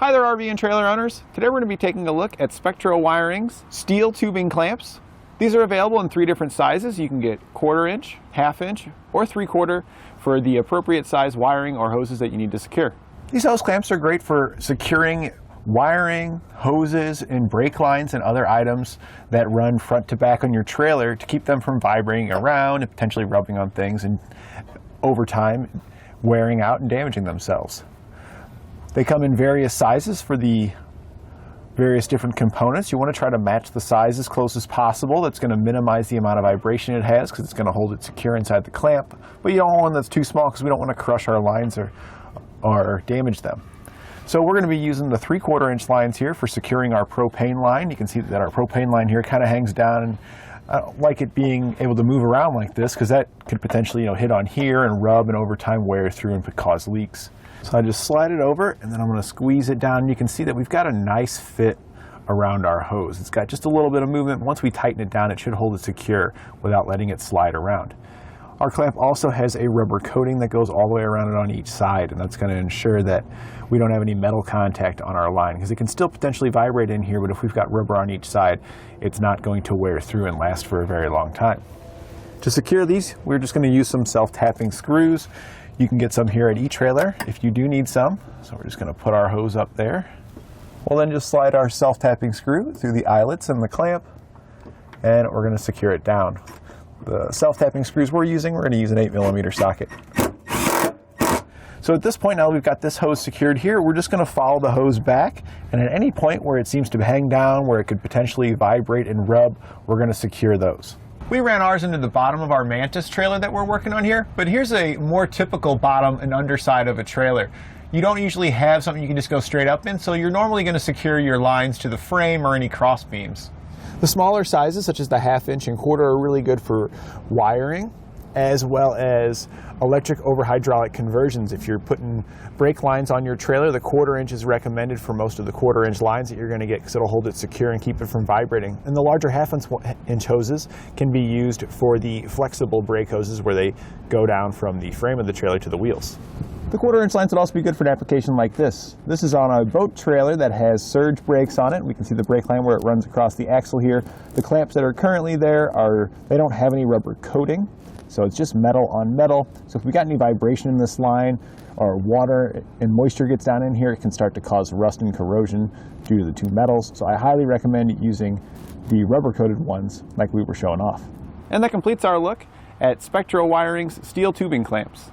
Hi there RV and trailer owners. Today we're going to be taking a look at Spectro Wiring's steel tubing clamps. These are available in 3 different sizes. You can get 1/4 inch, 1/2 inch, or 3/4 for the appropriate size wiring or hoses that you need to secure. These hose clamps are great for securing wiring, hoses, and brake lines and other items that run front to back on your trailer to keep them from vibrating around and potentially rubbing on things and over time wearing out and damaging themselves. They come in various sizes for the various different components. You want to try to match the size as close as possible. That's going to minimize the amount of vibration it has because it's going to hold it secure inside the clamp. But you don't want one that's too small because we don't want to crush our lines or damage them. So we're going to be using the 3/4 inch lines here for securing our propane line. You can see that our propane line here kind of hangs down, and I don't like it being able to move around like this because that could potentially hit on here and rub and over time wear through and cause leaks. So I just slide it over and then I'm going to squeeze it down. You can see that we've got a nice fit around our hose. It's got just a little bit of movement. Once we tighten it down, it should hold it secure without letting it slide around. Our clamp also has a rubber coating that goes all the way around it on each side, and that's going to ensure that we don't have any metal contact on our line because it can still potentially vibrate in here, but if we've got rubber on each side, it's not going to wear through and last for a very long time. To secure these, we're just going to use some self-tapping screws. You can get some here at etrailer if you do need some. So we're just going to put our hose up there. We'll then just slide our self-tapping screw through the eyelets in the clamp, and we're going to secure it down. The self-tapping screws we're going to use an 8mm socket. So at this point now we've got this hose secured here, we're just going to follow the hose back, and at any point where it seems to hang down, where it could potentially vibrate and rub, we're going to secure those. We ran ours into the bottom of our Mantis trailer that we're working on here, but here's a more typical bottom and underside of a trailer. You don't usually have something you can just go straight up in, so you're normally going to secure your lines to the frame or any cross beams. The smaller sizes, such as the 1/2 inch and 1/4, are really good for wiring, as well as electric over hydraulic conversions. If you're putting brake lines on your trailer, the 1/4 inch is recommended for most of the 1/4 inch lines that you're going to get because it'll hold it secure and keep it from vibrating. And the larger 1/2 inch hoses can be used for the flexible brake hoses where they go down from the frame of the trailer to the wheels. The 1/4 inch lines would also be good for an application like this. This is on a boat trailer that has surge brakes on it. We can see the brake line where it runs across the axle here. The clamps that are currently there they don't have any rubber coating, so it's just metal on metal. So if we got any vibration in this line or water and moisture gets down in here, it can start to cause rust and corrosion due to the two metals. So I highly recommend using the rubber coated ones like we were showing off. And that completes our look at Spectro Wiring's steel tubing clamps.